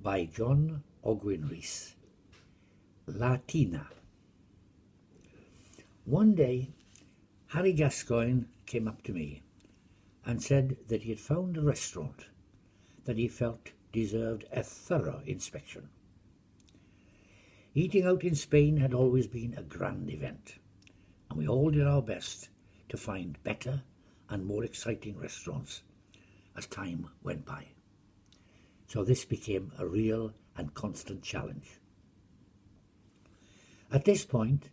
by John Ogwyn Rees. Latina. One day, Harry Gascoigne came up to me and said that he had found a restaurant that he felt deserved a thorough inspection. Eating out in Spain had always been a grand event, and we all did our best to find better and more exciting restaurants as time went by. So this became a real and constant challenge. At this point,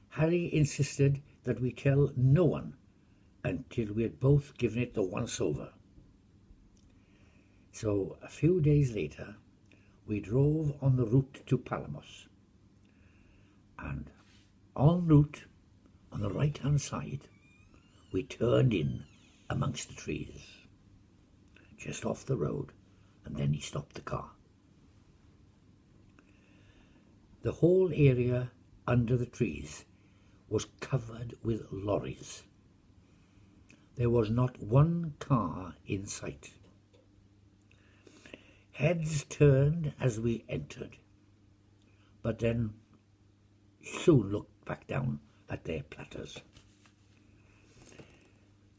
Harry insisted that we tell no one until we had both given it the once-over. So a few days later, we drove on the route to Palamos. And en route, on the right-hand side, we turned in amongst the trees, just off the road, and then he stopped the car. The whole area under the trees was covered with lorries. There was not one car in sight. Heads turned as we entered, but then soon looked back down at their platters.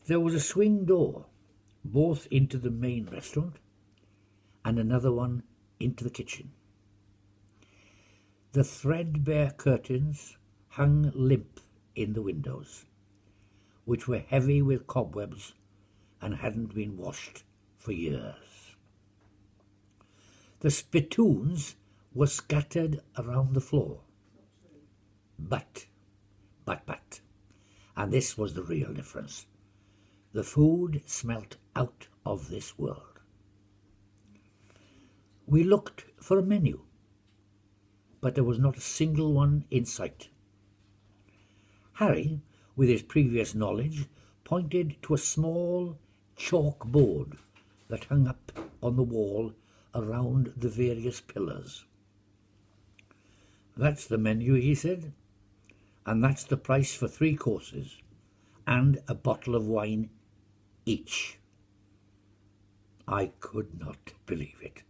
There was a swing door, both into the main restaurant and another one into the kitchen. The threadbare curtains hung limp in the windows, which were heavy with cobwebs and hadn't been washed for years. The spittoons were scattered around the floor. But, and this was the real difference, the food smelt out of this world. We looked for a menu, but there was not a single one in sight. Harry, with his previous knowledge, pointed to a small chalk board that hung up on the wall around the various pillars. "That's the menu," he said, "and that's the price for 3 courses and a bottle of wine each." I could not believe it,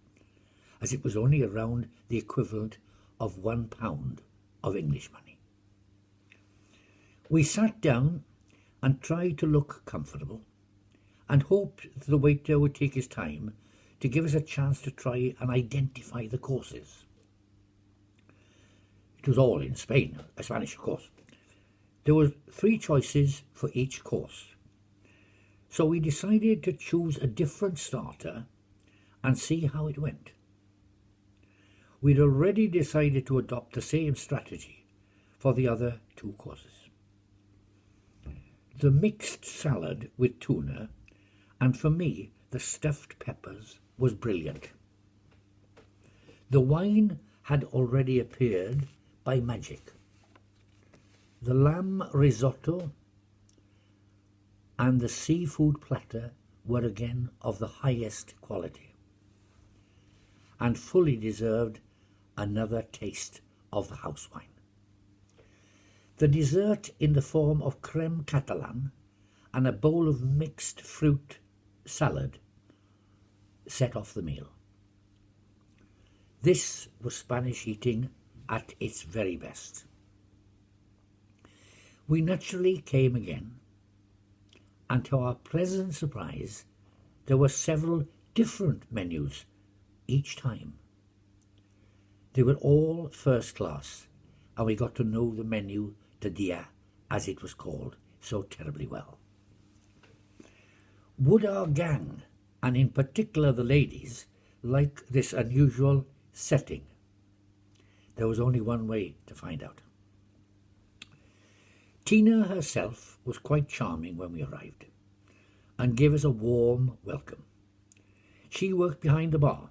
as it was only around the equivalent of £1 of English money. We sat down and tried to look comfortable and hoped that the waiter would take his time to give us a chance to try and identify the courses. It was all in Spanish, of course. There were 3 choices for each course, so we decided to choose a different starter and see how it went. We'd already decided to adopt the same strategy for the other 2 courses. The mixed salad with tuna, and for me, the stuffed peppers, was brilliant. The wine had already appeared by magic. The lamb risotto and the seafood platter were again of the highest quality, and fully deserved another taste of the house wine. The dessert in the form of creme catalan and a bowl of mixed fruit salad set off the meal. This was Spanish eating at its very best. We naturally came again, and to our pleasant surprise, there were several different menus each time. They were all first class, and we got to know the menu de dia, as it was called, so terribly well. Would our gang, and in particular the ladies, like this unusual setting? There was only one way to find out. Tina herself was quite charming when we arrived, and gave us a warm welcome. She worked behind the bar.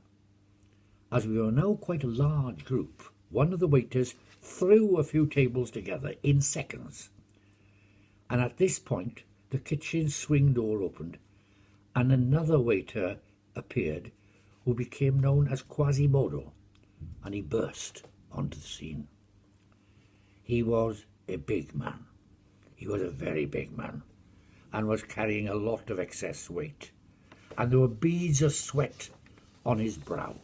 As we were now quite a large group, one of the waiters threw a few tables together in seconds, and at this point the kitchen swing door opened, and another waiter appeared who became known as Quasimodo, and he burst onto the scene. He was a big man. He was a very big man, and was carrying a lot of excess weight, and there were beads of sweat on his brow.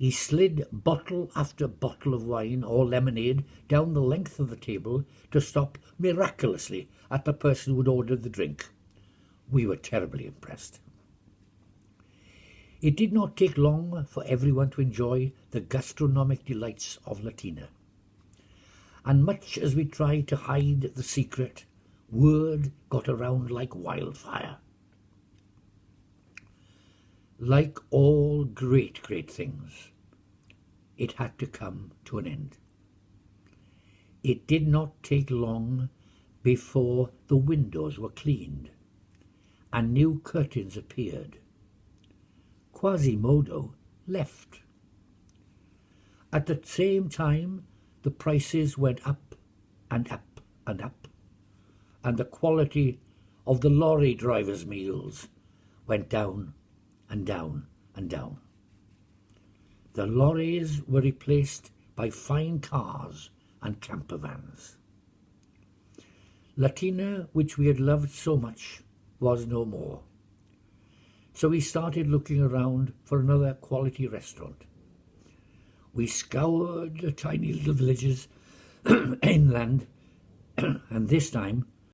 He slid bottle after bottle of wine or lemonade down the length of the table to stop miraculously at the person who had ordered the drink. We were terribly impressed. It did not take long for everyone to enjoy the gastronomic delights of Latina. And much as we tried to hide the secret, word got around like wildfire. Like all great things, it had to come to an end. It did not take long before the windows were cleaned and new curtains appeared. Quasimodo left. At the same time, the prices went up and up and up, and the quality of the lorry drivers' meals went down and down and down. The lorries were replaced by fine cars and camper vans. Latina, which we had loved so much, was no more. So we started looking around for another quality restaurant. We scoured the tiny little villages inland, and this time